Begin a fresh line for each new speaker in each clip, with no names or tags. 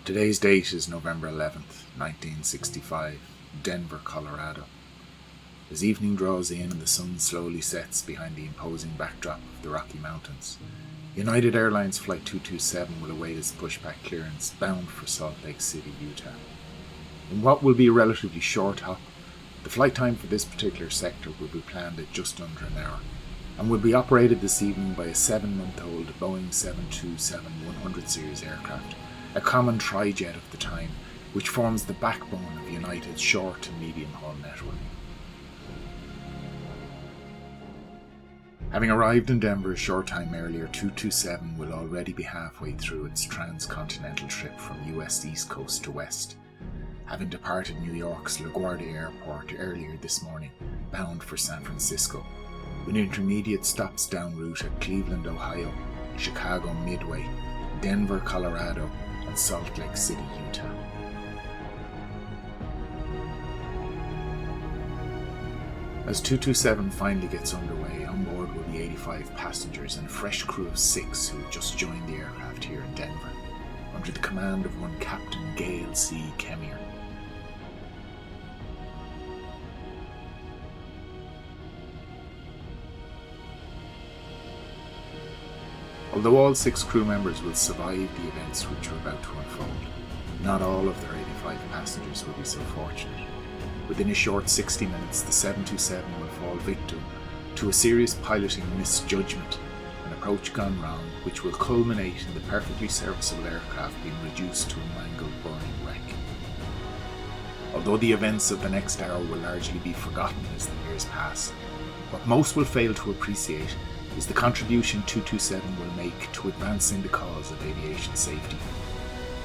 Today's date is November 11th, 1965, Denver, Colorado. As evening draws in and the sun slowly sets behind the imposing backdrop of the Rocky Mountains, United Airlines Flight 227 will await its pushback clearance bound for Salt Lake City, Utah. In what will be a relatively short hop, the flight time for this particular sector will be planned at just under an hour, and will be operated this evening by a 7-month-old Boeing 727-100 series aircraft, a common trijet of the time, which forms the backbone of United's short and medium haul network. Having arrived in Denver a short time earlier, 227 will already be halfway through its transcontinental trip from US East Coast to West, having departed New York's LaGuardia Airport earlier this morning, bound for San Francisco, with intermediate stops en route at Cleveland, Ohio, Chicago Midway, Denver, Colorado, and Salt Lake City, Utah. As 227 finally gets underway, on board will be 85 passengers and a fresh crew of 6 who have just joined the aircraft here in Denver, under the command of one Captain Gail C. Kemmier. Although all 6 crew members will survive the events which are about to unfold, not all of their 85 passengers will be so fortunate. Within a short 60 minutes, the 727 will fall victim to a serious piloting misjudgment, an approach gone wrong, which will culminate in the perfectly serviceable aircraft being reduced to a mangled, burning wreck. Although the events of the next hour will largely be forgotten as the years pass, what most will fail to appreciate is the contribution 227 will make to advancing the cause of aviation safety.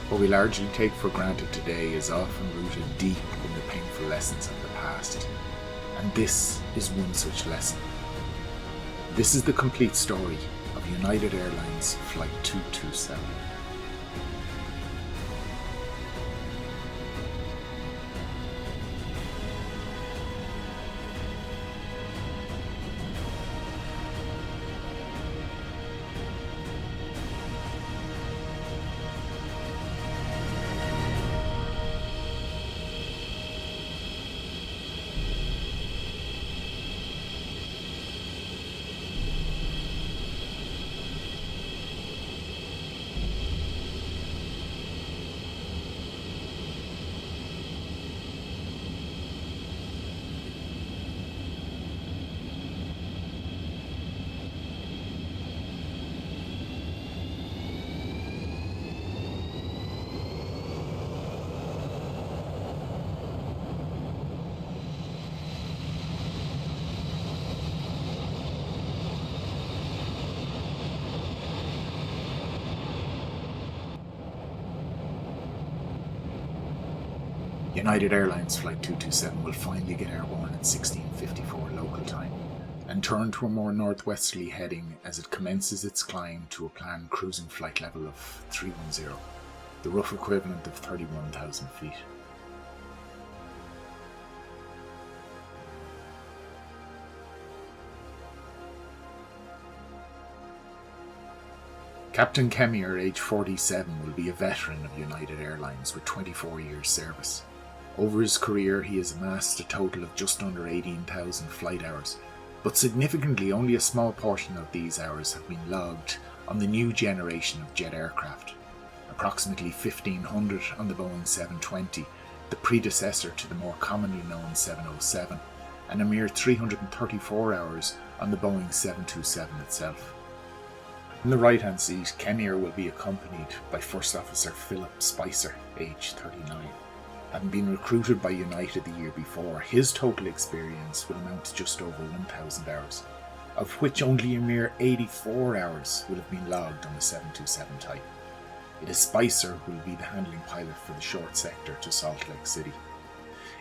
What we largely take for granted today is often rooted deep in the painful lessons of the past, and this is one such lesson. This is the complete story of United Airlines Flight 227. United Airlines Flight 227 will finally get airborne at 16:54 local time and turn to a more northwesterly heading as it commences its climb to a planned cruising flight level of 310, the rough equivalent of 31,000 feet. Captain Kemmier, age 47, will be a veteran of United Airlines with 24 years service. Over his career, he has amassed a total of just under 18,000 flight hours, but significantly only a small portion of these hours have been logged on the new generation of jet aircraft. Approximately 1,500 on the Boeing 720, the predecessor to the more commonly known 707, and a mere 334 hours on the Boeing 727 itself. In the right-hand seat, Kemmier will be accompanied by First Officer Philip Spicer, age 39. Having been recruited by United the year before, his total experience will amount to just over 1,000 hours, of which only a mere 84 hours will have been logged on the 727 type. It is Spicer who will be the handling pilot for the short sector to Salt Lake City.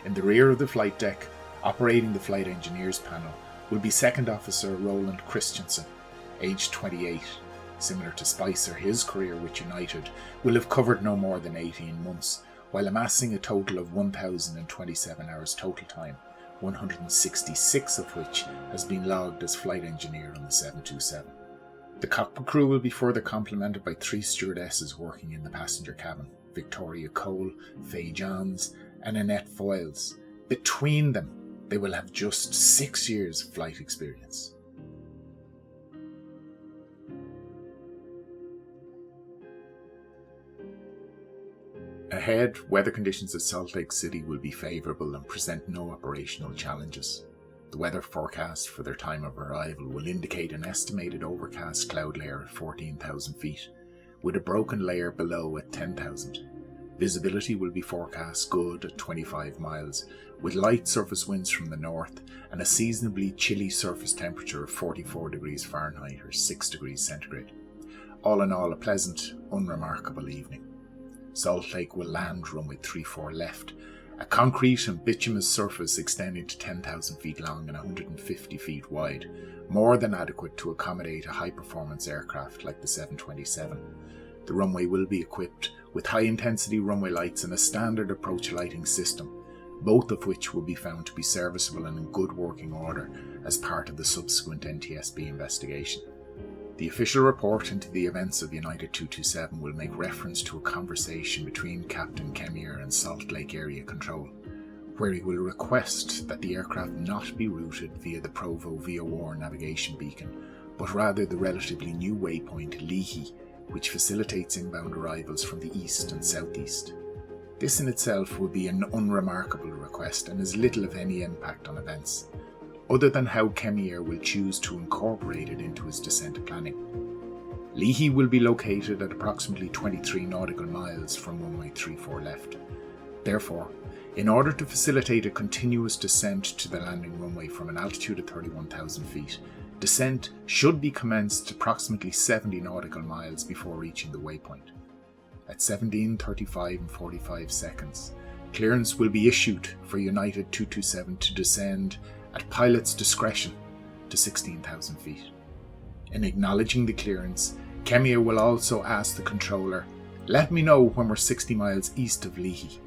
In the rear of the flight deck, operating the flight engineers panel, will be Second Officer Roland Christensen, aged 28. Similar to Spicer, his career with United will have covered no more than 18 months, while amassing a total of 1,027 hours total time, 166 of which has been logged as flight engineer on the 727. The cockpit crew will be further complemented by 3 stewardesses working in the passenger cabin, Victoria Cole, Faye Johns and Annette Foyles. Between them, they will have just 6 years of flight experience. Ahead, weather conditions at Salt Lake City will be favourable and present no operational challenges. The weather forecast for their time of arrival will indicate an estimated overcast cloud layer at 14,000 feet, with a broken layer below at 10,000. Visibility will be forecast good at 25 miles, with light surface winds from the north and a seasonably chilly surface temperature of 44 degrees Fahrenheit or 6 degrees centigrade. All in all, a pleasant, unremarkable evening. Salt Lake will land runway 34 left, a concrete and bituminous surface extending to 10,000 feet long and 150 feet wide, more than adequate to accommodate a high-performance aircraft like the 727. The runway will be equipped with high-intensity runway lights and a standard approach lighting system, both of which will be found to be serviceable and in good working order as part of the subsequent NTSB investigation. The official report into the events of United 227 will make reference to a conversation between Captain Kemmier and Salt Lake Area Control, where he will request that the aircraft not be routed via the Provo VOR navigation beacon, but rather the relatively new waypoint Leahy, which facilitates inbound arrivals from the east and southeast. This in itself will be an unremarkable request and has little of any impact on events, other than how Kemmier will choose to incorporate it into his descent planning. Leahy will be located at approximately 23 nautical miles from runway 34 left. Therefore, in order to facilitate a continuous descent to the landing runway from an altitude of 31,000 feet, descent should be commenced approximately 70 nautical miles before reaching the waypoint. At 17:35 and 45 seconds, clearance will be issued for United 227 to descend at pilot's discretion to 16,000 feet. In acknowledging the clearance, Kemmier will also ask the controller, "Let me know when we're 60 miles east of Leahy."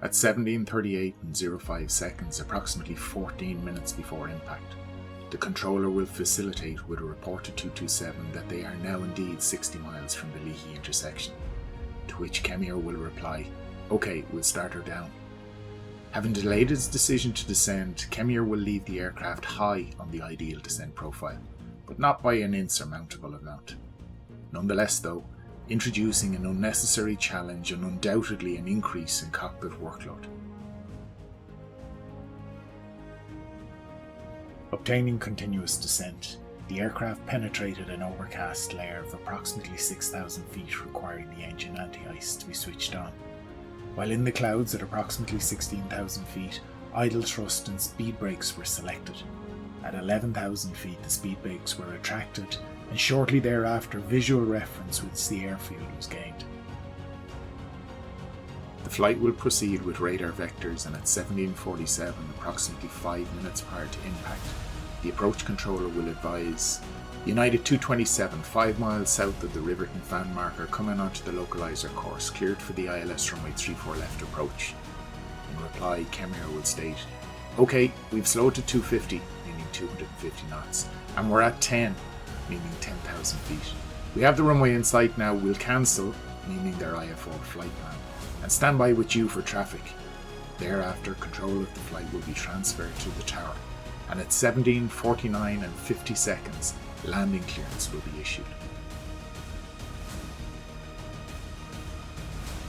At 17:38 and 05 seconds, approximately 14 minutes before impact, the controller will facilitate with a report to 227 that they are now indeed 60 miles from the Leahy intersection, to which Kemmier will reply, "Okay, we'll start her down." Having delayed his decision to descend, Kemmier will leave the aircraft high on the ideal descent profile, but not by an insurmountable amount. Nonetheless though, introducing an unnecessary challenge and undoubtedly an increase in cockpit workload. Obtaining continuous descent, the aircraft penetrated an overcast layer of approximately 6,000 feet, requiring the engine anti-ice to be switched on. While in the clouds at approximately 16,000 feet, idle thrust and speed brakes were selected. At 11,000 feet, the speed brakes were retracted, and shortly thereafter, visual reference with the airfield was gained. The flight will proceed with radar vectors, and at 17:47, approximately 5 minutes prior to impact, the approach controller will advise United 227, 5 miles south of the Riverton fan marker, coming onto the localizer course, cleared for the ILS runway 34 left approach. In reply, Kemmier will state, "Okay, we've slowed to 250, meaning 250 knots, and we're at 10, meaning 10,000 feet. We have the runway in sight now, we'll cancel, meaning their IFR flight plan, and stand by with you for traffic." Thereafter, control of the flight will be transferred to the tower, and at 17:49 and 50 seconds, landing clearance will be issued.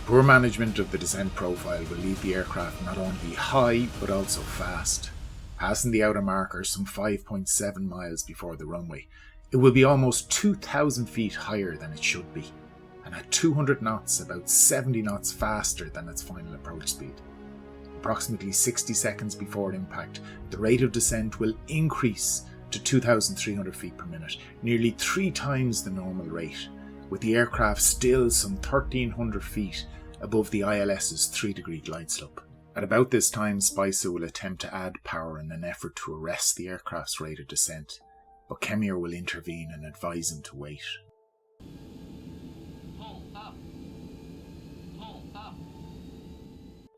Poor management of the descent profile will leave the aircraft not only high but also fast. Passing the outer marker some 5.7 miles before the runway, it will be almost 2,000 feet higher than it should be, and at 200 knots, about 70 knots faster than its final approach speed. Approximately 60 seconds before impact, the rate of descent will increase to 2,300 feet per minute, nearly 3 times the normal rate, with the aircraft still some 1,300 feet above the ILS's 3-degree glide slope. At about this time, Spicer will attempt to add power in an effort to arrest the aircraft's rate of descent, but Kemmier will intervene and advise him to wait.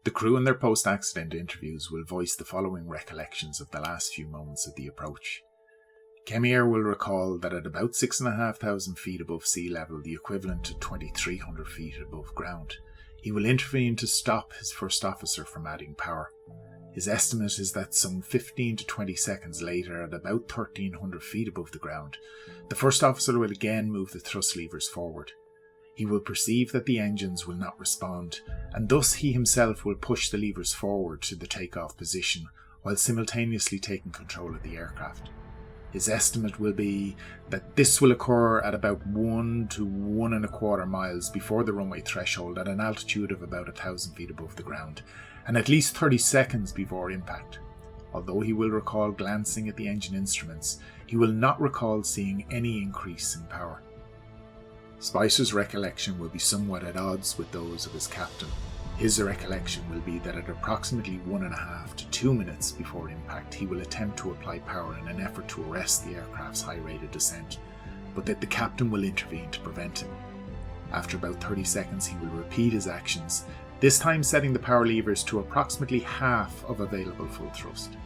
The crew in their post-accident interviews will voice the following recollections of the last few moments of the approach. Kemier will recall that at about 6,500 feet above sea level, the equivalent to 2,300 feet above ground, he will intervene to stop his first officer from adding power. His estimate is that some 15 to 20 seconds later, at about 1,300 feet above the ground, the first officer will again move the thrust levers forward. He will perceive that the engines will not respond, and thus he himself will push the levers forward to the takeoff position while simultaneously taking control of the aircraft. His estimate will be that this will occur at about 1 to 1.25 miles before the runway threshold at an altitude of about 1,000 feet above the ground, and at least 30 seconds before impact. Although he will recall glancing at the engine instruments, he will not recall seeing any increase in power. Spicer's recollection will be somewhat at odds with those of his captain. His recollection will be that at approximately 1.5 to 2 minutes before impact, he will attempt to apply power in an effort to arrest the aircraft's high rate of descent, but that the captain will intervene to prevent him. After about 30 seconds, he will repeat his actions, this time setting the power levers to approximately half of available full thrust.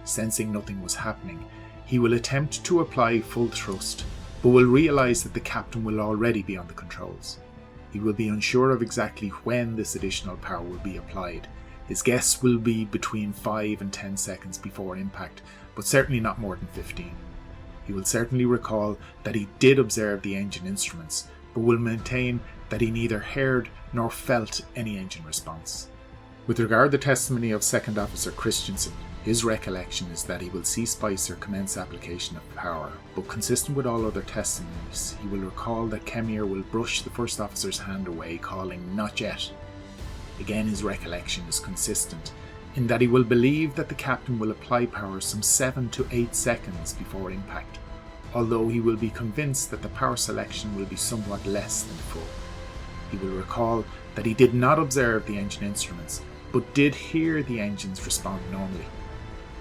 Sensing nothing was happening, he will attempt to apply full thrust, but will realise that the captain will already be on the controls. He will be unsure of exactly when this additional power will be applied. His guess will be between 5 and 10 seconds before impact, but certainly not more than 15. He will certainly recall that he did observe the engine instruments, but will maintain that he neither heard nor felt any engine response. With regard to the testimony of Second Officer Christensen, his recollection is that he will see Spicer commence application of power, but consistent with all other testimonies, he will recall that Kemier will brush the first officer's hand away, calling, "Not yet." Again, his recollection is consistent, in that he will believe that the captain will apply power some 7 to 8 seconds before impact, although he will be convinced that the power selection will be somewhat less than full. He will recall that he did not observe the engine instruments, but did hear the engines respond normally.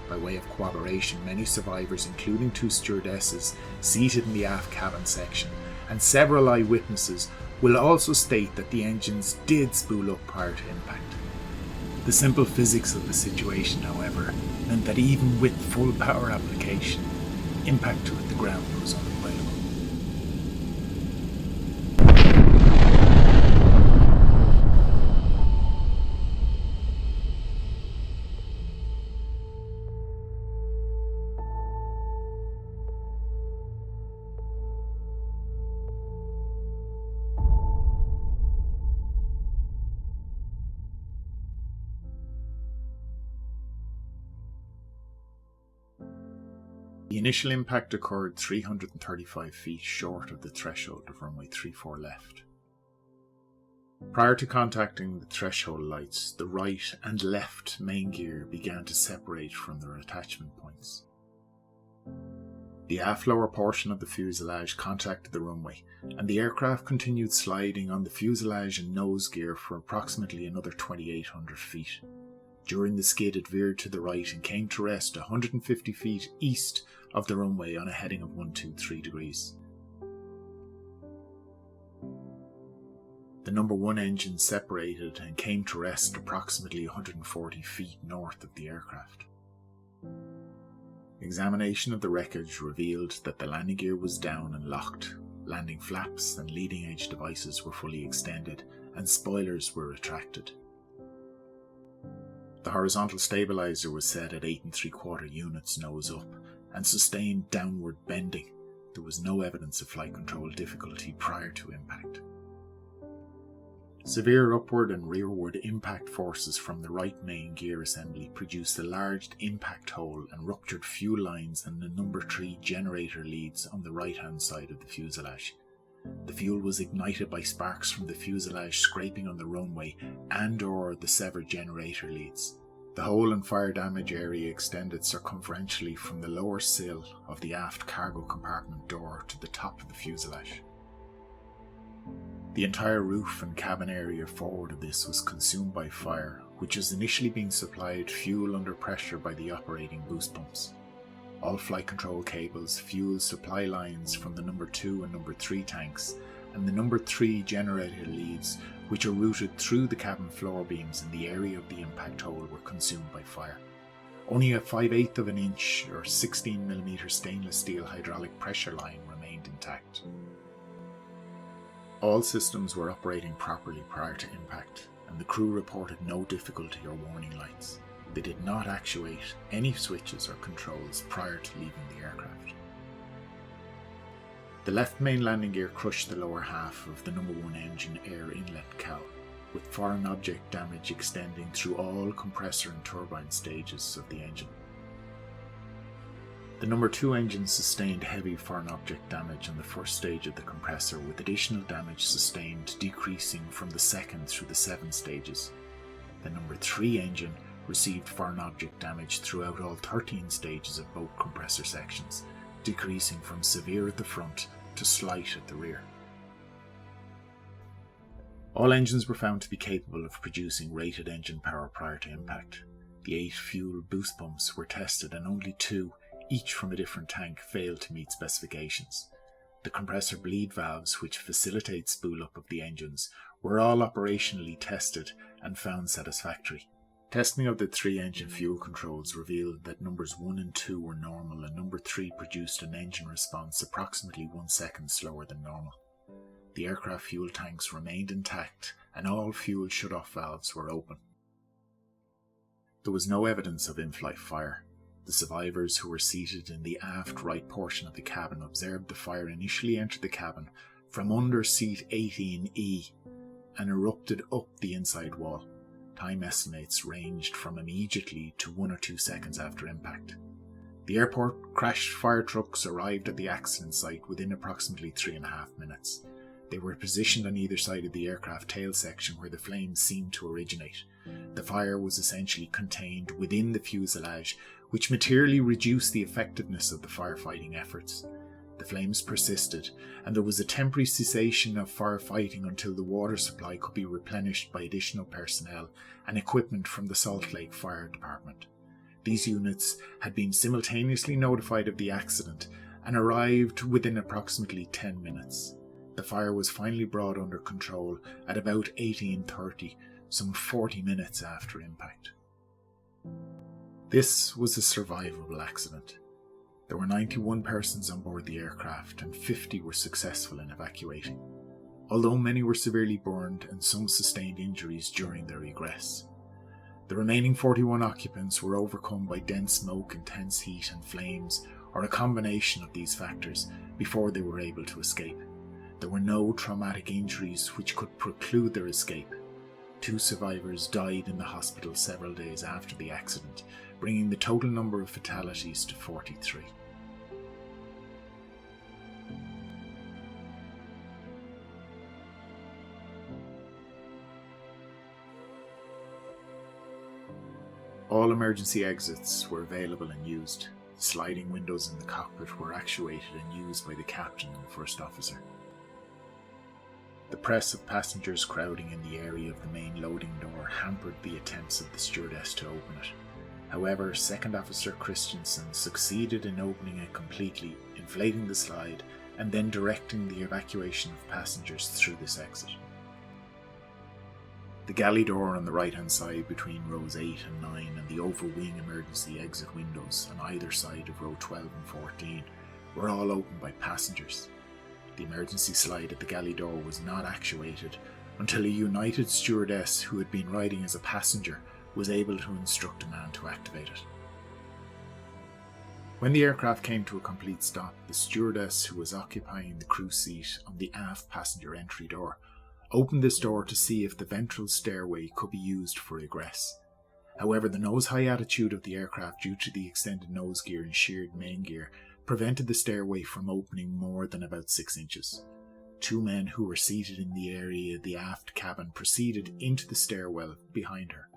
By way of corroboration, many survivors, including 2 stewardesses seated in the aft cabin section, and several eyewitnesses, will also state that the engines did spool up prior to impact. The simple physics of the situation, however, meant that even with full power application, impact with the ground was unavoidable. The initial impact occurred 335 feet short of the threshold of runway 34 left. Prior to contacting the threshold lights, the right and left main gear began to separate from their attachment points. The aft lower portion of the fuselage contacted the runway, and the aircraft continued sliding on the fuselage and nose gear for approximately another 2,800 feet. During the skid, it veered to the right and came to rest 150 feet east of the runway on a heading of 123 degrees. The number 1 engine separated and came to rest approximately 140 feet north of the aircraft. Examination of the wreckage revealed that the landing gear was down and locked, landing flaps and leading edge devices were fully extended, and spoilers were retracted. The horizontal stabilizer was set at 8 3/4 units nose up and sustained downward bending. There was no evidence of flight control difficulty prior to impact. Severe upward and rearward impact forces from the right main gear assembly produced a large impact hole and ruptured fuel lines and the number 3 generator leads on the right hand side of the fuselage. The fuel was ignited by sparks from the fuselage scraping on the runway and/or the severed generator leads. The hole and fire damage area extended circumferentially from the lower sill of the aft cargo compartment door to the top of the fuselage. The entire roof and cabin area forward of this was consumed by fire, which was initially being supplied fuel under pressure by the operating boost pumps. All flight control cables, fuel supply lines from the number 2 and number 3 tanks, and the number 3 generator leads, which are routed through the cabin floor beams in the area of the impact hole, were consumed by fire. Only a 5/8 of an inch or 16mm stainless steel hydraulic pressure line remained intact. All systems were operating properly prior to impact, and the crew reported no difficulty or warning lights. They did not actuate any switches or controls prior to leaving the aircraft. The left main landing gear crushed the lower half of the number 1 engine air inlet cowl, with foreign object damage extending through all compressor and turbine stages of the engine. The number 2 engine sustained heavy foreign object damage on the first stage of the compressor, with additional damage sustained decreasing from the second through the 7 stages. The number 3 engine received foreign object damage throughout all 13 stages of both compressor sections, decreasing from severe at the front to slight at the rear. All engines were found to be capable of producing rated engine power prior to impact. The 8 fuel boost pumps were tested and only 2, each from a different tank, failed to meet specifications. The compressor bleed valves, which facilitate spool up of the engines, were all operationally tested and found satisfactory. Testing of the 3 engine fuel controls revealed that numbers 1 and 2 were normal, and number 3 produced an engine response approximately 1 second slower than normal. The aircraft fuel tanks remained intact and all fuel shut-off valves were open. There was no evidence of in-flight fire. The survivors, who were seated in the aft right portion of the cabin, observed the fire initially enter the cabin from under seat 18E and erupted up the inside wall. Time estimates ranged from immediately to 1 or 2 seconds after impact. The airport crashed fire trucks arrived at the accident site within approximately 3.5 minutes. They were positioned on either side of the aircraft tail section where the flames seemed to originate. The fire was essentially contained within the fuselage, which materially reduced the effectiveness of the firefighting efforts. The flames persisted, and there was a temporary cessation of firefighting until the water supply could be replenished by additional personnel and equipment from the Salt Lake Fire Department. These units had been simultaneously notified of the accident and arrived within approximately 10 minutes. The fire was finally brought under control at about 18:30, some 40 minutes after impact. This was a survivable accident. There were 91 persons on board the aircraft and 50 were successful in evacuating, although many were severely burned and some sustained injuries during their egress. The remaining 41 occupants were overcome by dense smoke, intense heat and flames, or a combination of these factors, before they were able to escape. There were no traumatic injuries which could preclude their escape. 2 survivors died in the hospital several days after the accident, bringing the total number of fatalities to 43. All emergency exits were available and used. Sliding windows in the cockpit were actuated and used by the captain and first officer. The press of passengers crowding in the area of the main loading door hampered the attempts of the stewardess to open it. However, Second Officer Christensen succeeded in opening it completely, inflating the slide, and then directing the evacuation of passengers through this exit. The galley door on the right-hand side between rows 8 and 9 and the overwing emergency exit windows on either side of row 12 and 14 were all opened by passengers. The emergency slide at the galley door was not actuated until a United stewardess who had been riding as a passenger was able to instruct a man to activate it. When the aircraft came to a complete stop, the stewardess who was occupying the crew seat on the aft passenger entry door opened this door to see if the ventral stairway could be used for egress. However, the nose-high attitude of the aircraft, due to the extended nose gear and sheared main gear, prevented the stairway from opening more than about 6 inches. 2 men who were seated in the area of the aft cabin proceeded into the stairwell behind her.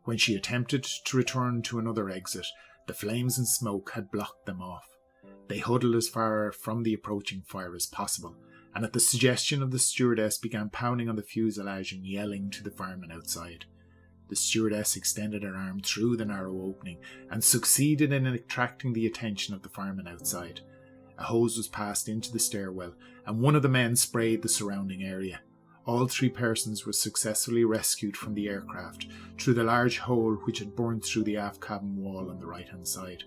When she attempted to return to another exit, the flames and smoke had blocked them off. They huddled as far from the approaching fire as possible, and at the suggestion of the stewardess began pounding on the fuselage and yelling to the firemen outside. The stewardess extended her arm through the narrow opening and succeeded in attracting the attention of the firemen outside. A hose was passed into the stairwell and one of the men sprayed the surrounding area. all 3 persons were successfully rescued from the aircraft through the large hole which had burnt through the aft cabin wall on the right-hand side.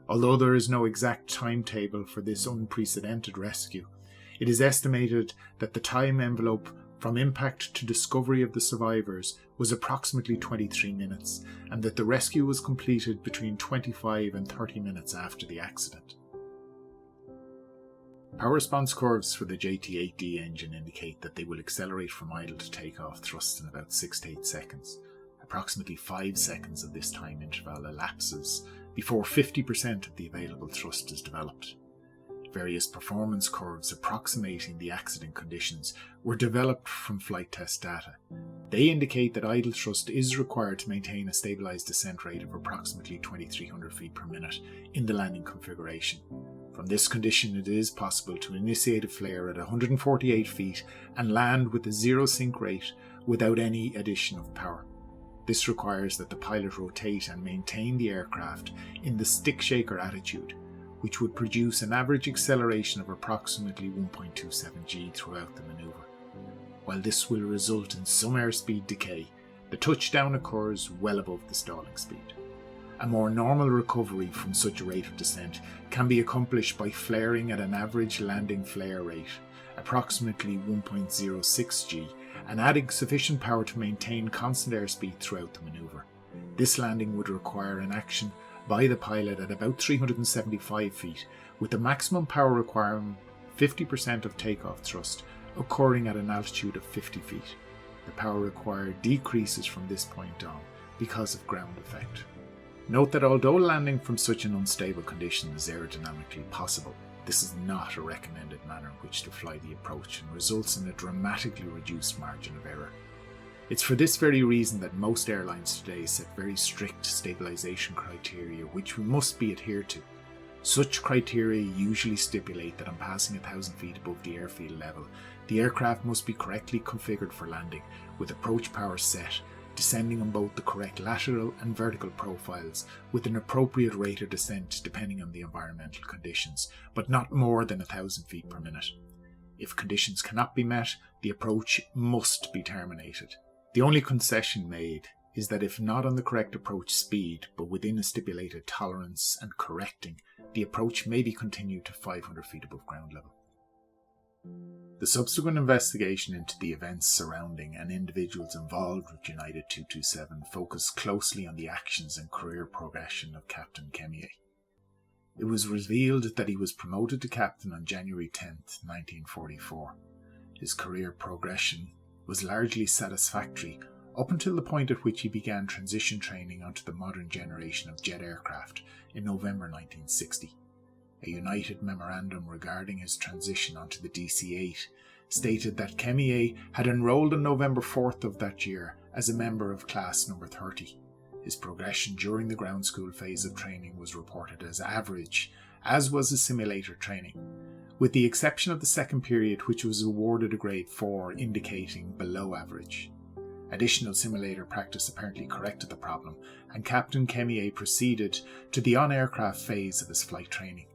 Although there is no exact timetable for this unprecedented rescue, it is estimated that the time envelope from impact to discovery of the survivors was approximately 23 minutes, and that the rescue was completed between 25 and 30 minutes after the accident. Power response curves for the JT8D engine indicate that they will accelerate from idle to takeoff thrust in about 6 to 8 seconds. Approximately 5 seconds of this time interval elapses before 50% of the available thrust is developed. Various performance curves approximating the accident conditions were developed from flight test data. They indicate that idle thrust is required to maintain a stabilised descent rate of approximately 2300 feet per minute in the landing configuration. From this condition, it is possible to initiate a flare at 148 feet and land with a zero sink rate without any addition of power. This requires that the pilot rotate and maintain the aircraft in the stick shaker attitude, which would produce an average acceleration of approximately 1.27 g throughout the manoeuvre. While this will result in some airspeed decay, the touchdown occurs well above the stalling speed. A more normal recovery from such a rate of descent can be accomplished by flaring at an average landing flare rate, approximately 1.06 g, and adding sufficient power to maintain constant airspeed throughout the manoeuvre. This landing would require an action by the pilot at about 375 feet, with the maximum power requirement 50% of takeoff thrust occurring at an altitude of 50 feet. The power required decreases from this point on because of ground effect. Note that although landing from such an unstable condition is aerodynamically possible, this is not a recommended manner in which to fly the approach and results in a dramatically reduced margin of error. It's for this very reason that most airlines today set very strict stabilisation criteria which must be adhered to. Such criteria usually stipulate that on passing 1,000 feet above the airfield level, the aircraft must be correctly configured for landing, with approach power set, descending on both the correct lateral and vertical profiles, with an appropriate rate of descent depending on the environmental conditions, but not more than 1,000 feet per minute. If conditions cannot be met, the approach must be terminated. The only concession made is that if not on the correct approach speed, but within a stipulated tolerance and correcting, the approach may be continued to 500 feet above ground level. The subsequent investigation into the events surrounding and individuals involved with United 227 focused closely on the actions and career progression of Captain Kemier. It was revealed that he was promoted to captain on January 10, 1944. His career progression was largely satisfactory up until the point at which he began transition training onto the modern generation of jet aircraft in November 1960. A United memorandum regarding his transition onto the DC-8 stated that Kemier had enrolled on November 4th of that year as a member of class number 30. His progression during the ground school phase of training was reported as average, as was his simulator training, with the exception of the second period, which was awarded a grade 4, indicating below average. Additional simulator practice apparently corrected the problem, and Captain Kemier proceeded to the on-aircraft phase of his flight training.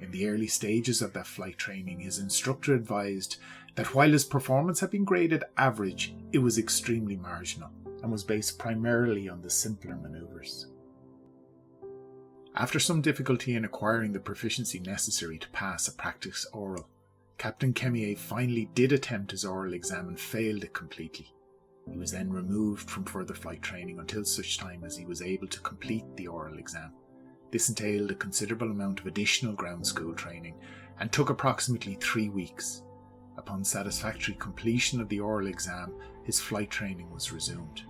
In the early stages of that flight training, his instructor advised that while his performance had been graded average, it was extremely marginal and was based primarily on the simpler manoeuvres. After some difficulty in acquiring the proficiency necessary to pass a practice oral, Captain Kemier finally did attempt his oral exam and failed it completely. He was then removed from further flight training until such time as he was able to complete the oral exam. This entailed a considerable amount of additional ground school training and took approximately 3 weeks. Upon satisfactory completion of the oral exam, his flight training was resumed.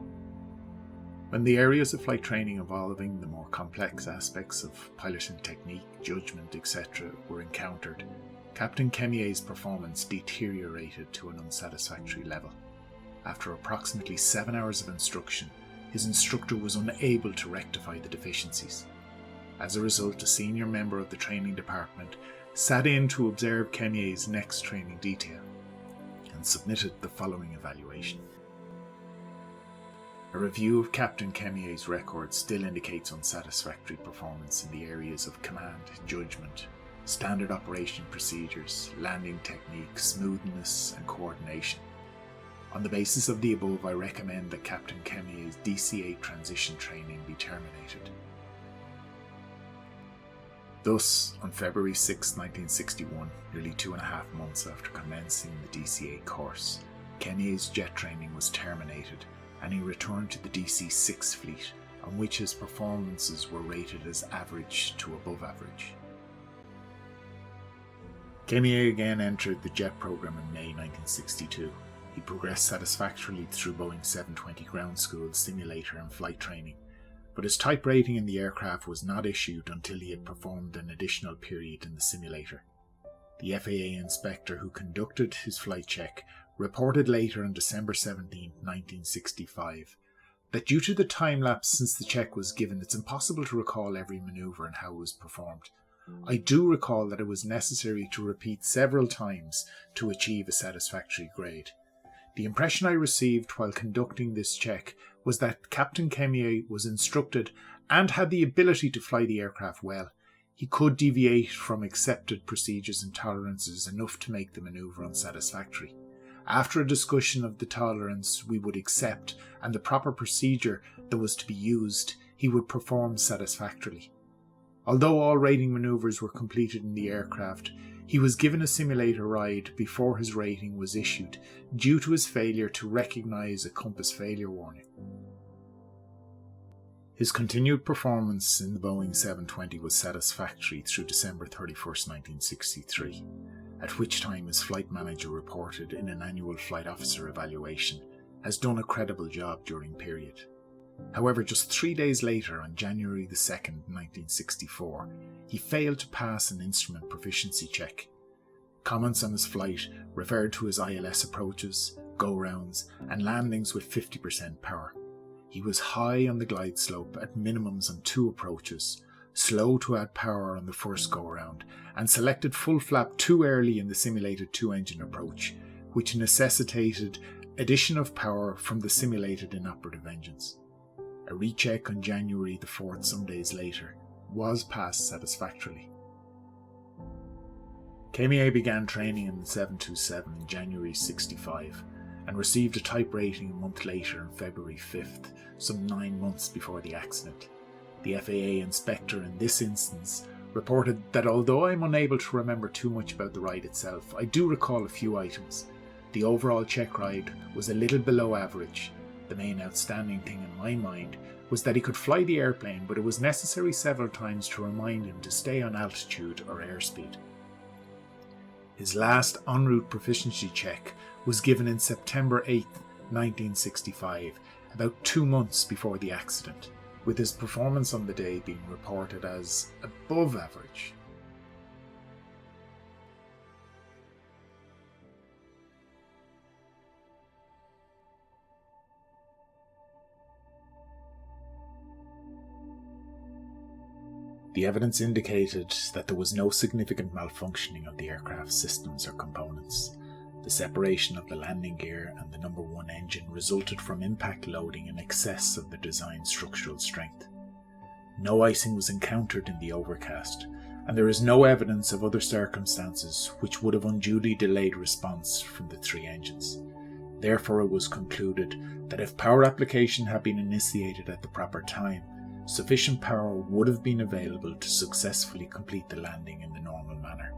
When the areas of flight training involving the more complex aspects of piloting technique, judgement, etc. were encountered, Captain Kemier's performance deteriorated to an unsatisfactory level. After approximately 7 hours of instruction, his instructor was unable to rectify the deficiencies. As a result, a senior member of the training department sat in to observe Kemier's next training detail and submitted the following evaluation. A review of Captain Kemier's record still indicates unsatisfactory performance in the areas of command, judgement, standard operation procedures, landing technique, smoothness and coordination. On the basis of the above, I recommend that Captain Kemia's DC-8 transition training be terminated. Thus, on February 6, 1961, nearly 2.5 months after commencing the DC-8 course, Kemia's jet training was terminated and he returned to the DC-6 fleet, on which his performances were rated as average to above average. Kemia again entered the jet program in May 1962. He progressed satisfactorily through Boeing 720 ground school, simulator and flight training, but his type rating in the aircraft was not issued until he had performed an additional period in the simulator. The FAA inspector who conducted his flight check reported later on December 17, 1965, that due to the time lapse since the check was given, it's impossible to recall every manoeuvre and how it was performed. I do recall that it was necessary to repeat several times to achieve a satisfactory grade. The impression I received while conducting this check was that Captain Kemia was instructed and had the ability to fly the aircraft well. He could deviate from accepted procedures and tolerances enough to make the manoeuvre unsatisfactory. After a discussion of the tolerance we would accept and the proper procedure that was to be used, he would perform satisfactorily. Although all rating manoeuvres were completed in the aircraft, he was given a simulator ride before his rating was issued due to his failure to recognise a compass failure warning. His continued performance in the Boeing 720 was satisfactory through December 31, 1963, at which time his flight manager reported in an annual flight officer evaluation has done a credible job during period. However, just 3 days later, on January 2, 1964, he failed to pass an instrument proficiency check. Comments on his flight referred to his ILS approaches, go-rounds, and landings with 50% power. He was high on the glide slope at minimums on 2 approaches, slow to add power on the first go-around, and selected full flap too early in the simulated 2-engine approach, which necessitated addition of power from the simulated inoperative engines. A recheck on January the 4th, some days later, was passed satisfactorily. Kemia began training in the 727 in January 65 and received a type rating a month later on February 5th, some 9 months before the accident. The FAA inspector in this instance reported that although I'm unable to remember too much about the ride itself, I do recall a few items. The overall check ride was a little below average. The main outstanding thing in my mind was that he could fly the airplane, but it was necessary several times to remind him to stay on altitude or airspeed. His last en route proficiency check was given in September 8, 1965, about 2 months before the accident, with his performance on the day being reported as above average. The evidence indicated that there was no significant malfunctioning of the aircraft's systems or components. The separation of the landing gear and the number 1 engine resulted from impact loading in excess of the design's structural strength. No icing was encountered in the overcast, and there is no evidence of other circumstances which would have unduly delayed response from the 3 engines. Therefore, it was concluded that if power application had been initiated at the proper time, sufficient power would have been available to successfully complete the landing in the normal manner.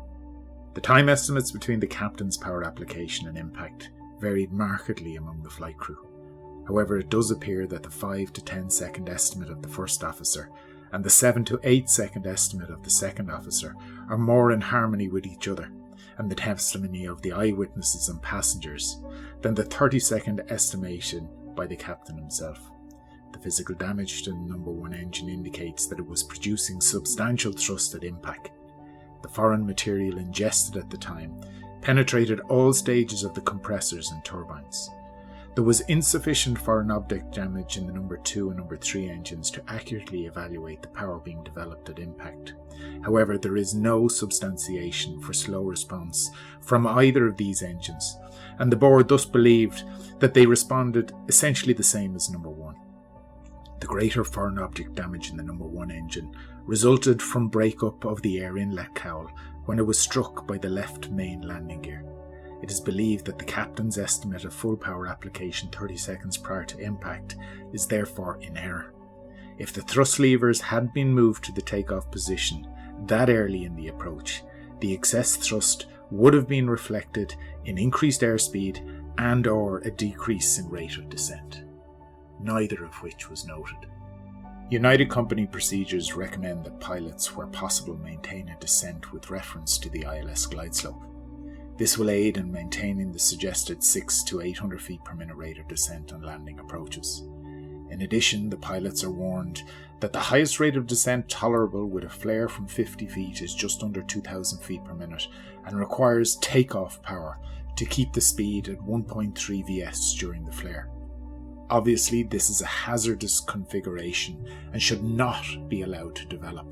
The time estimates between the captain's power application and impact varied markedly among the flight crew. However, it does appear that the 5 to 10 second estimate of the first officer and the 7 to 8 second estimate of the second officer are more in harmony with each other, and the testimony of the eyewitnesses and passengers, than the 30-second estimation by the captain himself. The physical damage to the number 1 engine indicates that it was producing substantial thrust at impact. The foreign material ingested at the time penetrated all stages of the compressors and turbines. There was insufficient foreign object damage in the number 2 and number 3 engines to accurately evaluate the power being developed at impact. However, there is no substantiation for slow response from either of these engines, and the board thus believed that they responded essentially the same as number 1. The greater foreign object damage in the number 1 engine resulted from breakup of the air inlet cowl when it was struck by the left main landing gear. it is believed that the captain's estimate of full power application 30 seconds prior to impact is therefore in error. If the thrust levers had been moved to the takeoff position that early in the approach, the excess thrust would have been reflected in increased airspeed and/or a decrease in rate of descent, neither of which was noted. United Company procedures recommend that pilots, where possible, maintain a descent with reference to the ILS glide slope. This will aid in maintaining the suggested 600 to 800 feet per minute rate of descent on landing approaches. In addition, the pilots are warned that the highest rate of descent tolerable with a flare from 50 feet is just under 2,000 feet per minute and requires takeoff power to keep the speed at 1.3 VS during the flare. Obviously, this is a hazardous configuration and should not be allowed to develop.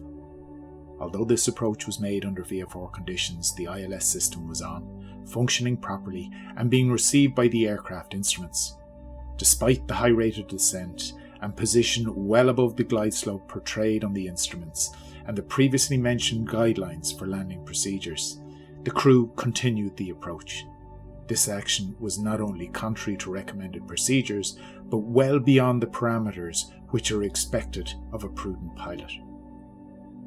Although this approach was made under VFR conditions, the ILS system was on, functioning properly and being received by the aircraft instruments. Despite the high rate of descent and position well above the glide slope portrayed on the instruments and the previously mentioned guidelines for landing procedures, the crew continued the approach. This action was not only contrary to recommended procedures, but well beyond the parameters which are expected of a prudent pilot.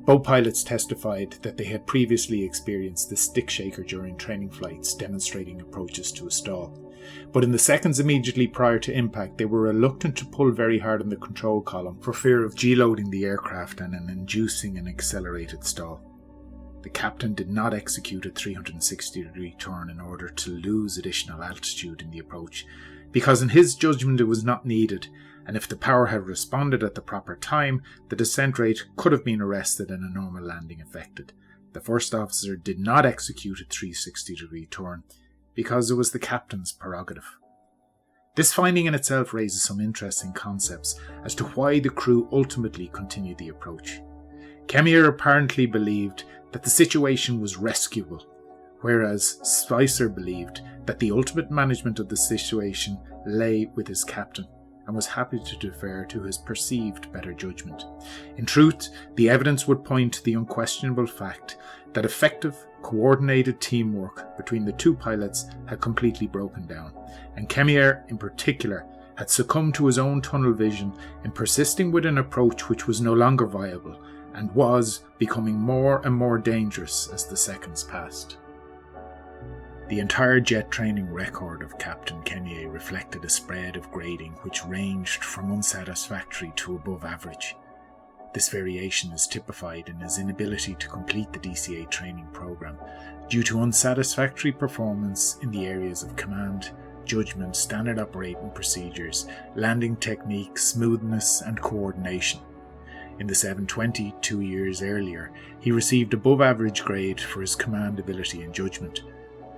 Both pilots testified that they had previously experienced the stick shaker during training flights demonstrating approaches to a stall, but in the seconds immediately prior to impact they were reluctant to pull very hard on the control column for fear of G-loading the aircraft and inducing an accelerated stall. The captain did not execute a 360-degree turn in order to lose additional altitude in the approach, because in his judgment it was not needed, and if the power had responded at the proper time, the descent rate could have been arrested and a normal landing effected. The first officer did not execute a 360-degree turn, because it was the captain's prerogative. This finding in itself raises some interesting concepts as to why the crew ultimately continued the approach. Kemier apparently believed that the situation was rescuable, whereas Spicer believed that the ultimate management of the situation lay with his captain and was happy to defer to his perceived better judgment. In truth, the evidence would point to the unquestionable fact that effective, coordinated teamwork between the two pilots had completely broken down, and Kemier in particular had succumbed to his own tunnel vision in persisting with an approach which was no longer viable and was becoming more and more dangerous as the seconds passed. The entire jet training record of Captain Kemier reflected a spread of grading which ranged from unsatisfactory to above average. This variation is typified in his inability to complete the DCA training program due to unsatisfactory performance in the areas of command, judgement, standard operating procedures, landing technique, smoothness and coordination. In the 720, 2 years earlier, he received above average grade for his command ability and judgement,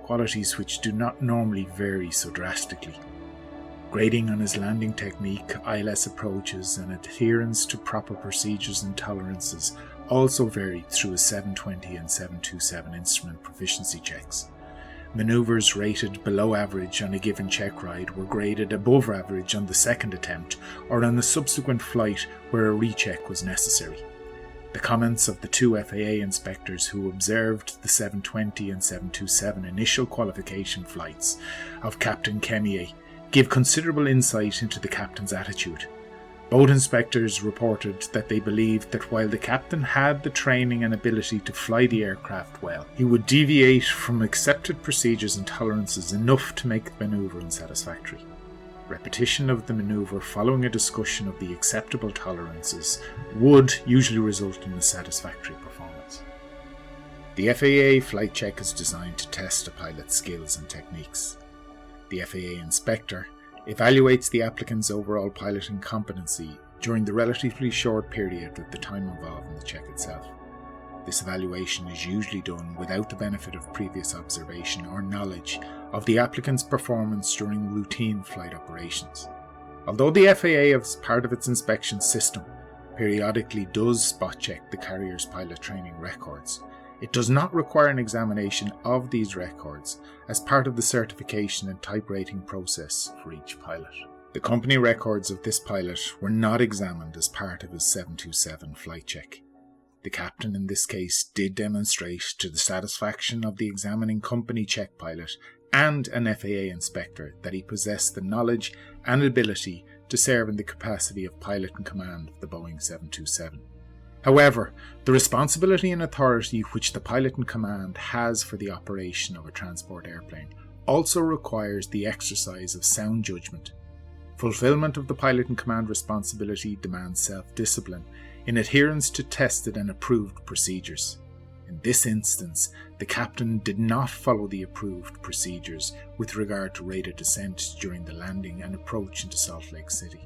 qualities which do not normally vary so drastically. Grading on his landing technique, ILS approaches and adherence to proper procedures and tolerances also varied through his 720 and 727 instrument proficiency checks. Manoeuvres rated below average on a given check ride were graded above average on the second attempt or on a subsequent flight where a recheck was necessary. The comments of the two FAA inspectors who observed the 720 and 727 initial qualification flights of Captain Kemier give considerable insight into the captain's attitude. Both inspectors reported that they believed that while the captain had the training and ability to fly the aircraft well, he would deviate from accepted procedures and tolerances enough to make the manoeuvre unsatisfactory. Repetition of the manoeuvre following a discussion of the acceptable tolerances would usually result in a satisfactory performance. The FAA flight check is designed to test a pilot's skills and techniques. The FAA inspector evaluates the applicant's overall piloting competency during the relatively short period of the time involved in the check itself. This evaluation is usually done without the benefit of previous observation or knowledge of the applicant's performance during routine flight operations. Although the FAA, as part of its inspection system, periodically does spot check the carrier's pilot training records, it does not require an examination of these records as part of the certification and type rating process for each pilot. The company records of this pilot were not examined as part of his 727 flight check. The captain in this case did demonstrate to the satisfaction of the examining company check pilot and an FAA inspector that he possessed the knowledge and ability to serve in the capacity of pilot in command of the Boeing 727. However, the responsibility and authority which the pilot in command has for the operation of a transport airplane also requires the exercise of sound judgement. Fulfillment of the pilot in command responsibility demands self-discipline in adherence to tested and approved procedures. In this instance, the captain did not follow the approved procedures with regard to rate of descent during the landing and approach into Salt Lake City.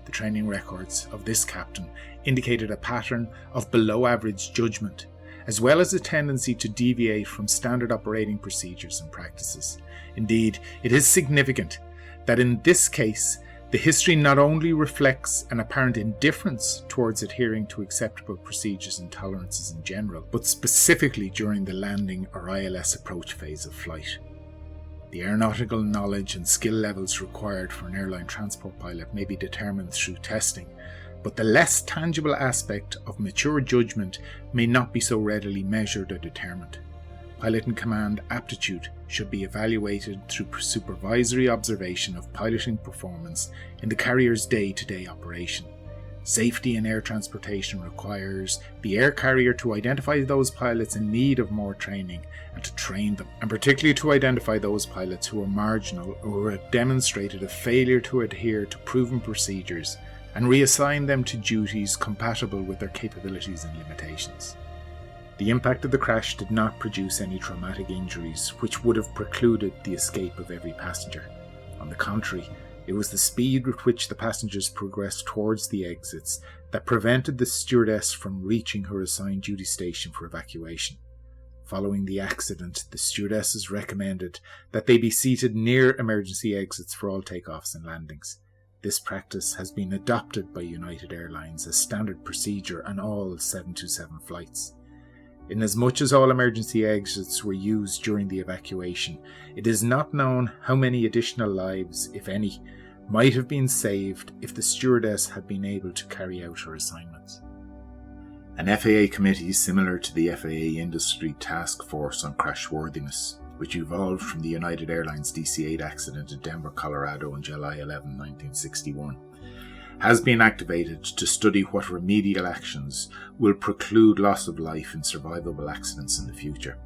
The training records of this captain indicated a pattern of below-average judgment, as well as a tendency to deviate from standard operating procedures and practices. Indeed, it is significant that in this case, the history not only reflects an apparent indifference towards adhering to acceptable procedures and tolerances in general, but specifically during the landing or ILS approach phase of flight. The aeronautical knowledge and skill levels required for an airline transport pilot may be determined through testing, but the less tangible aspect of mature judgment may not be so readily measured or determined. Pilot in command aptitude should be evaluated through supervisory observation of piloting performance in the carrier's day-to-day operation. Safety in air transportation requires the air carrier to identify those pilots in need of more training and to train them, and particularly to identify those pilots who are marginal or who have demonstrated a failure to adhere to proven procedures and reassign them to duties compatible with their capabilities and limitations. The impact of the crash did not produce any traumatic injuries which would have precluded the escape of every passenger. On the contrary, it was the speed with which the passengers progressed towards the exits that prevented the stewardess from reaching her assigned duty station for evacuation. Following the accident, the stewardesses recommended that they be seated near emergency exits for all takeoffs and landings. This practice has been adopted by United Airlines as standard procedure on all 727 flights. Inasmuch as all emergency exits were used during the evacuation, it is not known how many additional lives, if any, might have been saved if the stewardess had been able to carry out her assignments. An FAA committee similar to the FAA Industry Task Force on Crashworthiness, which evolved from the United Airlines DC-8 accident in Denver, Colorado on July 11, 1961, has been activated to study what remedial actions will preclude loss of life in survivable accidents in the future.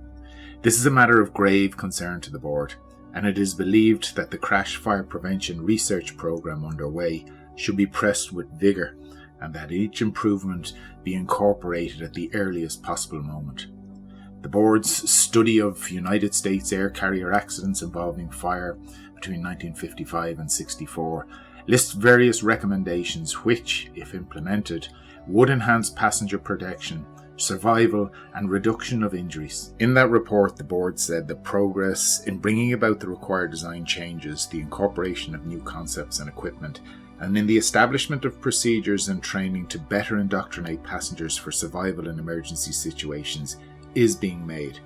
This is a matter of grave concern to the board, and it is believed that the crash fire prevention research program underway should be pressed with vigour and that each improvement be incorporated at the earliest possible moment. The board's study of United States air carrier accidents involving fire between 1955 and 64 lists various recommendations which, if implemented, would enhance passenger protection, survival and reduction of injuries. In that report, the board said that progress in bringing about the required design changes, the incorporation of new concepts and equipment, and in the establishment of procedures and training to better indoctrinate passengers for survival in emergency situations is being made,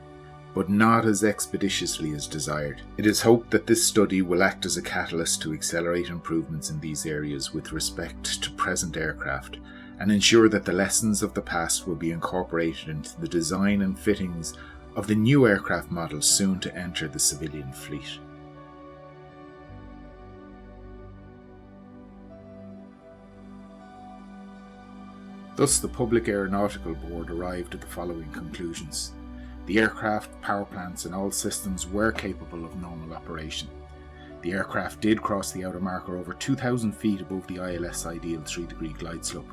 but not as expeditiously as desired. It is hoped that this study will act as a catalyst to accelerate improvements in these areas with respect to present aircraft and ensure that the lessons of the past will be incorporated into the design and fittings of the new aircraft models soon to enter the civilian fleet. Thus, the Public Aeronautical Board arrived at the following conclusions. The aircraft, power plants and all systems were capable of normal operation. The aircraft did cross the outer marker over 2,000 feet above the ILS ideal 3-degree glide slope.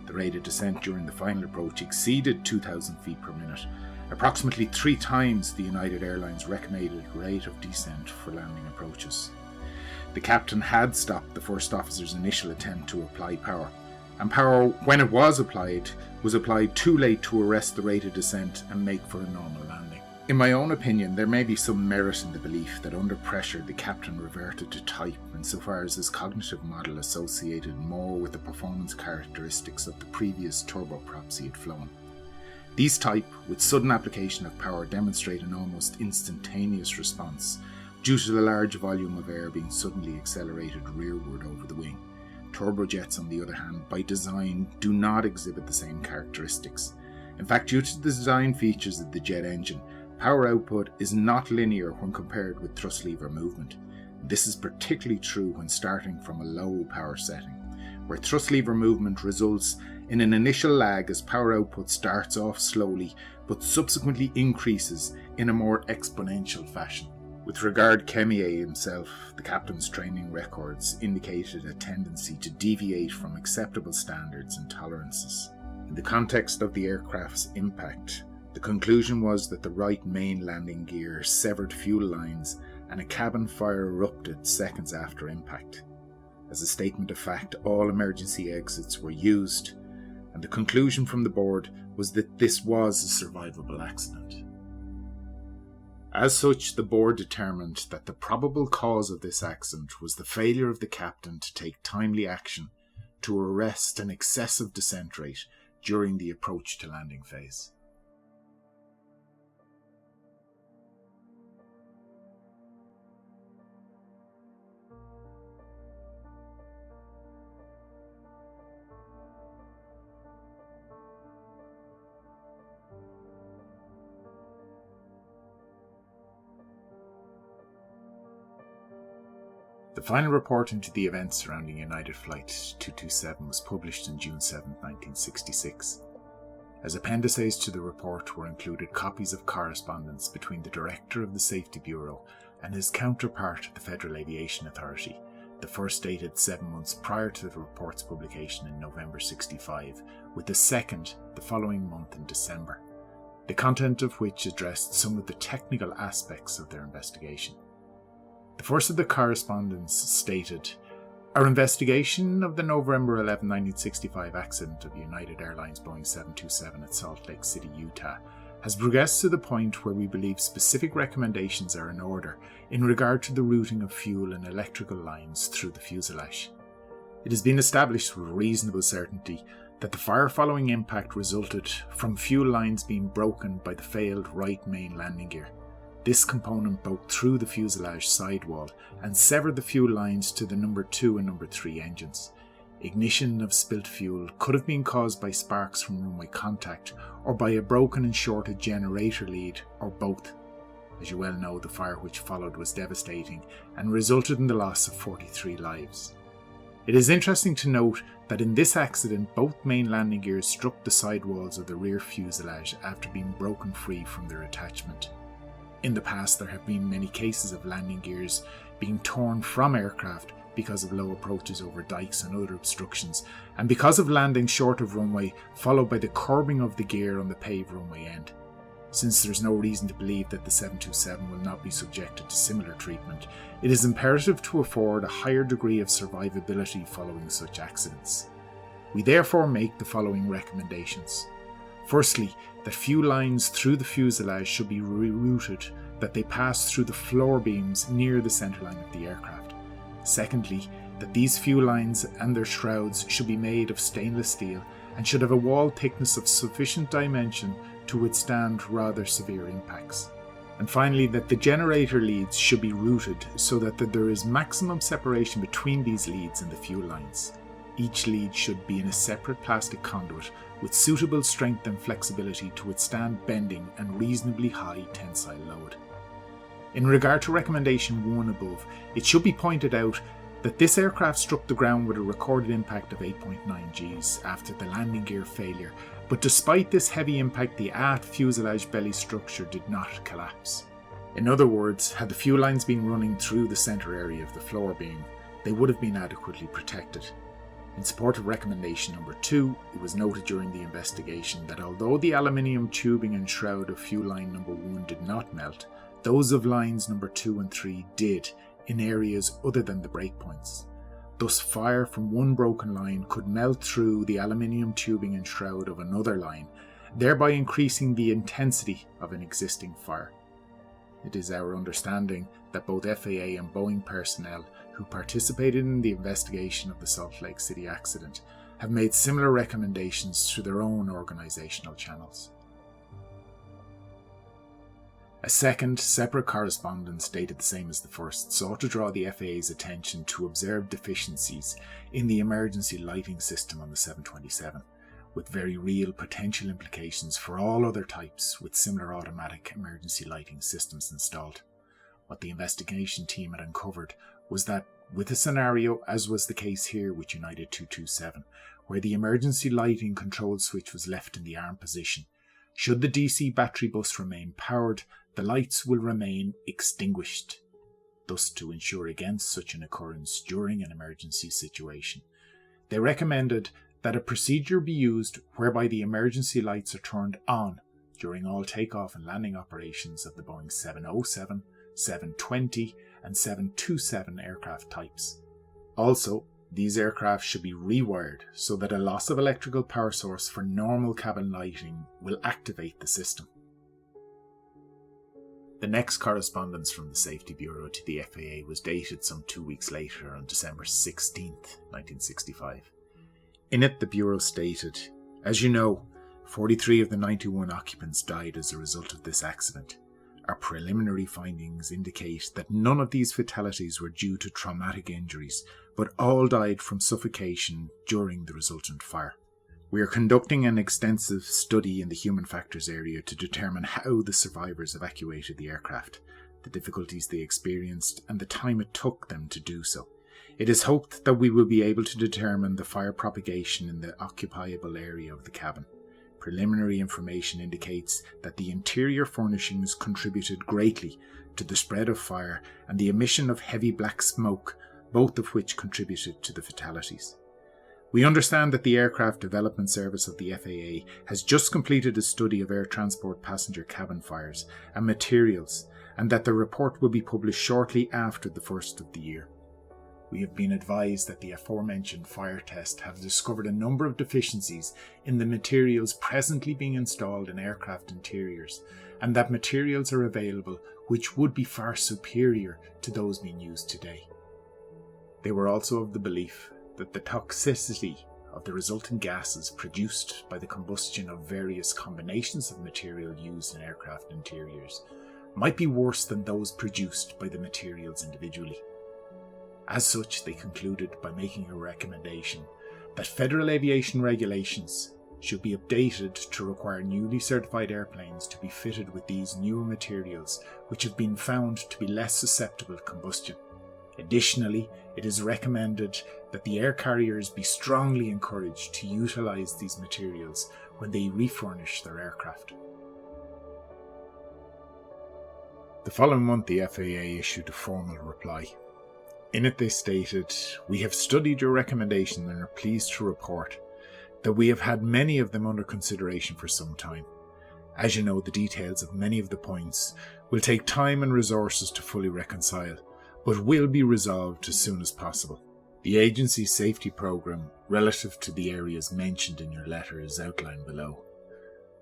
The rate of descent during the final approach exceeded 2,000 feet per minute, approximately 3 times the United Airlines recommended rate of descent for landing approaches. The captain had stopped the first officer's initial attempt to apply power, and power, when it was applied too late to arrest the rate of descent and make for a normal landing. In my own opinion, there may be some merit in the belief that under pressure the captain reverted to type insofar as his cognitive model associated more with the performance characteristics of the previous turboprops he had flown. These type, with sudden application of power, demonstrate an almost instantaneous response due to the large volume of air being suddenly accelerated rearward over the wing. Turbojets, on the other hand, by design, do not exhibit the same characteristics. In fact, due to the design features of the jet engine, power output is not linear when compared with thrust lever movement. This is particularly true when starting from a low power setting, where thrust lever movement results in an initial lag as power output starts off slowly but subsequently increases in a more exponential fashion. With regard Chemier himself, the captain's training records indicated a tendency to deviate from acceptable standards and tolerances. In the context of the aircraft's impact, the conclusion was that the right main landing gear severed fuel lines and a cabin fire erupted seconds after impact. As a statement of fact, all emergency exits were used, and the conclusion from the board was that this was a survivable accident. As such, the board determined that the probable cause of this accident was the failure of the captain to take timely action to arrest an excessive descent rate during the approach to landing phase. The final report into the events surrounding United Flight 227 was published on June 7, 1966. As appendices to the report were included copies of correspondence between the Director of the Safety Bureau and his counterpart at the Federal Aviation Authority, the first dated 7 months prior to the report's publication in November 65, with the second the following month in December, the content of which addressed some of the technical aspects of their investigation. The first of the correspondence stated, "Our investigation of the November 11, 1965 accident of United Airlines Boeing 727 at Salt Lake City, Utah, has progressed to the point where we believe specific recommendations are in order in regard to the routing of fuel and electrical lines through the fuselage. It has been established with reasonable certainty that the fire following impact resulted from fuel lines being broken by the failed right main landing gear. This component broke through the fuselage sidewall and severed the fuel lines to the number 2 and number 3 engines. Ignition of spilt fuel could have been caused by sparks from runway contact or by a broken and shorted generator lead, or both. As you well know, the fire which followed was devastating and resulted in the loss of 43 lives. It is interesting to note that in this accident both main landing gears struck the sidewalls of the rear fuselage after being broken free from their attachment. In the past, there have been many cases of landing gears being torn from aircraft because of low approaches over dikes and other obstructions, and because of landing short of runway, followed by the curbing of the gear on the paved runway end. Since there is no reason to believe that the 727 will not be subjected to similar treatment, it is imperative to afford a higher degree of survivability following such accidents. We therefore make the following recommendations. Firstly, that fuel lines through the fuselage should be rerouted, that they pass through the floor beams near the centerline of the aircraft. Secondly, that these fuel lines and their shrouds should be made of stainless steel and should have a wall thickness of sufficient dimension to withstand rather severe impacts. And finally, that the generator leads should be routed so that there is maximum separation between these leads and the fuel lines. Each lead should be in a separate plastic conduit with suitable strength and flexibility to withstand bending and reasonably high tensile load. In regard to recommendation 1 above, it should be pointed out that this aircraft struck the ground with a recorded impact of 8.9 Gs after the landing gear failure, but despite this heavy impact, the aft fuselage belly structure did not collapse. In other words, had the fuel lines been running through the centre area of the floor beam, they would have been adequately protected. In support of recommendation number 2, it was noted during the investigation that although the aluminium tubing and shroud of fuel line number 1 did not melt, those of lines number 2 and 3 did in areas other than the breakpoints. Thus, fire from one broken line could melt through the aluminium tubing and shroud of another line, thereby increasing the intensity of an existing fire. It is our understanding that both FAA and Boeing personnel who participated in the investigation of the Salt Lake City accident have made similar recommendations through their own organisational channels. A second, separate correspondence dated the same as the first sought to draw the FAA's attention to observed deficiencies in the emergency lighting system on the 727, with very real potential implications for all other types with similar automatic emergency lighting systems installed. What the investigation team had uncovered was that with a scenario, as was the case here with United 227, where the emergency lighting control switch was left in the arm position, should the DC battery bus remain powered, the lights will remain extinguished. Thus, to ensure against such an occurrence during an emergency situation, they recommended that a procedure be used whereby the emergency lights are turned on during all takeoff and landing operations of the Boeing 707, 720 and 727 aircraft types. Also, these aircraft should be rewired so that a loss of electrical power source for normal cabin lighting will activate the system. The next correspondence from the Safety Bureau to the FAA was dated some 2 weeks later on December 16, 1965. In it, the Bureau stated, "As you know, 43 of the 91 occupants died as a result of this accident. Our preliminary findings indicate that none of these fatalities were due to traumatic injuries, but all died from suffocation during the resultant fire. We are conducting an extensive study in the human factors area to determine how the survivors evacuated the aircraft, the difficulties they experienced, and the time it took them to do so. It is hoped that we will be able to determine the fire propagation in the occupiable area of the cabin. Preliminary information indicates that the interior furnishings contributed greatly to the spread of fire and the emission of heavy black smoke, both of which contributed to the fatalities. We understand that the Aircraft Development Service of the FAA has just completed a study of air transport passenger cabin fires and materials, and that the report will be published shortly after the first of the year. We have been advised that the aforementioned fire test have discovered a number of deficiencies in the materials presently being installed in aircraft interiors, and that materials are available which would be far superior to those being used today. They were also of the belief that the toxicity of the resultant gases produced by the combustion of various combinations of material used in aircraft interiors might be worse than those produced by the materials individually. As such, they concluded by making a recommendation that federal aviation regulations should be updated to require newly certified airplanes to be fitted with these newer materials, which have been found to be less susceptible to combustion. Additionally, it is recommended that the air carriers be strongly encouraged to utilise these materials when they refurnish their aircraft. The following month, the FAA issued a formal reply. In it they stated, "We have studied your recommendation and are pleased to report that we have had many of them under consideration for some time. As you know, the details of many of the points will take time and resources to fully reconcile, but will be resolved as soon as possible. The agency's safety program relative to the areas mentioned in your letter is outlined below.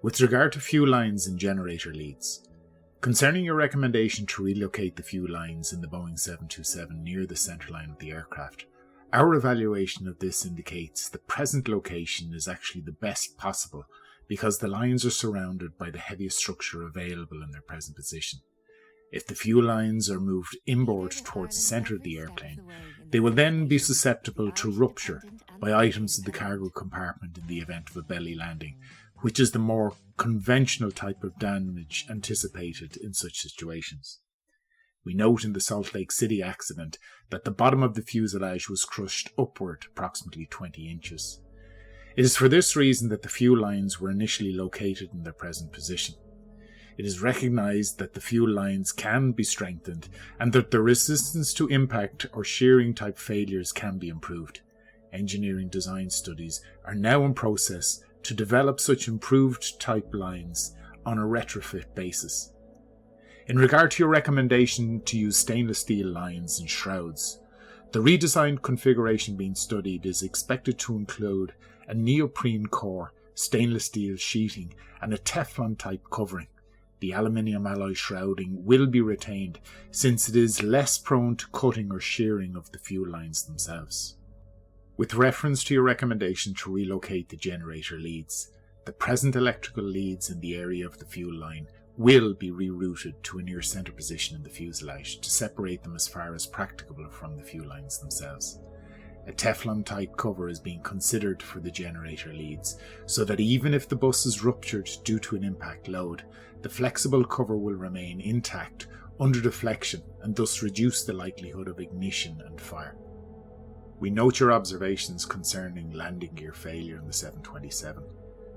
With regard to fuel lines and generator leads, concerning your recommendation to relocate the fuel lines in the Boeing 727 near the centerline of the aircraft, our evaluation of this indicates the present location is actually the best possible because the lines are surrounded by the heaviest structure available in their present position. If the fuel lines are moved inboard towards the centre of the airplane, they will then be susceptible to rupture by items in the cargo compartment in the event of a belly landing, which is the more conventional type of damage anticipated in such situations. We note in the Salt Lake City accident that the bottom of the fuselage was crushed upward approximately 20 inches. It is for this reason that the fuel lines were initially located in their present position. It is recognised that the fuel lines can be strengthened and that the resistance to impact or shearing type failures can be improved. Engineering design studies are now in process to develop such improved type lines on a retrofit basis. In regard to your recommendation to use stainless steel lines and shrouds, the redesigned configuration being studied is expected to include a neoprene core, stainless steel sheeting and a Teflon type covering. The aluminium alloy shrouding will be retained since it is less prone to cutting or shearing of the fuel lines themselves. With reference to your recommendation to relocate the generator leads, the present electrical leads in the area of the fuel line will be rerouted to a near centre position in the fuselage to separate them as far as practicable from the fuel lines themselves. A Teflon-type cover is being considered for the generator leads, so that even if the bus is ruptured due to an impact load, the flexible cover will remain intact under deflection and thus reduce the likelihood of ignition and fire. We note your observations concerning landing gear failure in the 727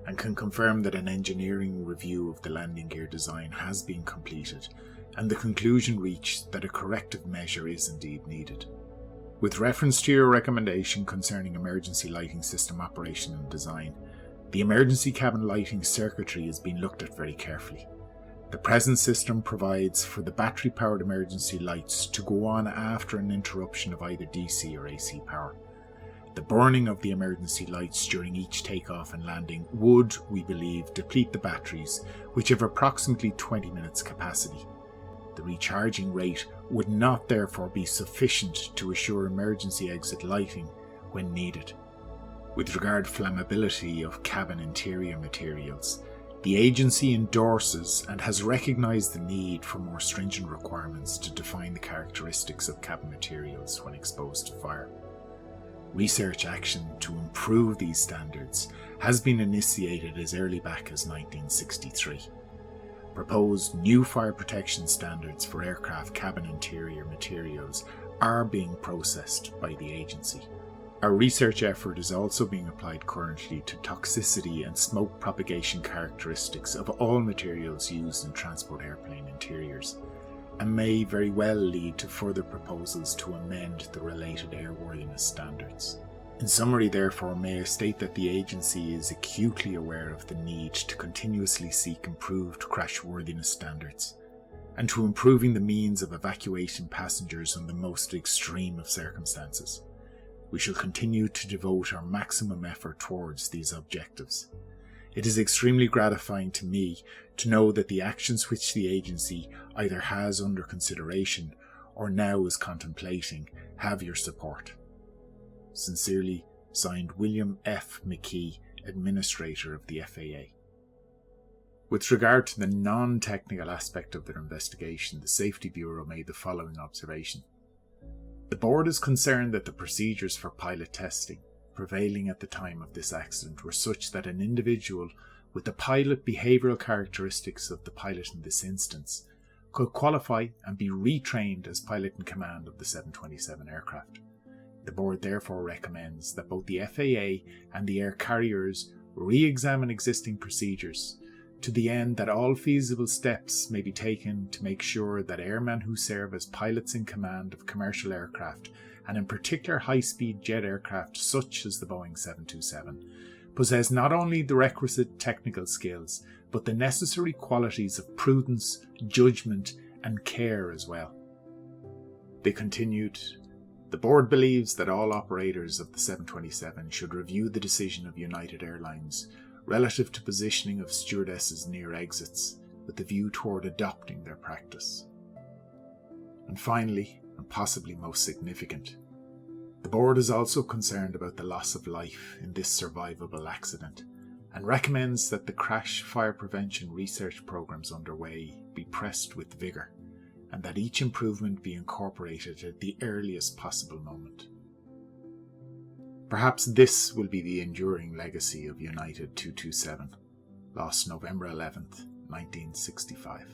and can confirm that an engineering review of the landing gear design has been completed and the conclusion reached that a corrective measure is indeed needed. With reference to your recommendation concerning emergency lighting system operation and design, the emergency cabin lighting circuitry has been looked at very carefully. The present system provides for the battery-powered emergency lights to go on after an interruption of either DC or AC power. The burning of the emergency lights during each takeoff and landing would, we believe, deplete the batteries, which have approximately 20 minutes capacity. The recharging rate would not therefore be sufficient to assure emergency exit lighting when needed. With regard to flammability of cabin interior materials, the agency endorses and has recognised the need for more stringent requirements to define the characteristics of cabin materials when exposed to fire. Research action to improve these standards has been initiated as early back as 1963. Proposed new fire protection standards for aircraft cabin interior materials are being processed by the agency. Our research effort is also being applied currently to toxicity and smoke propagation characteristics of all materials used in transport airplane interiors, and may very well lead to further proposals to amend the related airworthiness standards. In summary, therefore, may I state that the agency is acutely aware of the need to continuously seek improved crashworthiness standards, and to improving the means of evacuating passengers in the most extreme of circumstances. We shall continue to devote our maximum effort towards these objectives. It is extremely gratifying to me to know that the actions which the agency either has under consideration or now is contemplating have your support. Sincerely, signed William F. McKee, Administrator of the FAA. With regard to the non-technical aspect of their investigation, the Safety Bureau made the following observation. The board is concerned that the procedures for pilot testing prevailing at the time of this accident were such that an individual with the pilot behavioural characteristics of the pilot in this instance could qualify and be retrained as pilot in command of the 727 aircraft. The board therefore recommends that both the FAA and the air carriers re-examine existing procedures to the end that all feasible steps may be taken to make sure that airmen who serve as pilots in command of commercial aircraft, and in particular high-speed jet aircraft such as the Boeing 727, possess not only the requisite technical skills, but the necessary qualities of prudence, judgement, and care as well. They continued, the board believes that all operators of the 727 should review the decision of United Airlines relative to positioning of stewardesses near exits with the view toward adopting their practice. And finally, and possibly most significant, the board is also concerned about the loss of life in this survivable accident and recommends that the crash fire prevention research programs underway be pressed with vigour and that each improvement be incorporated at the earliest possible moment. Perhaps this will be the enduring legacy of United 227, lost November 11th, 1965.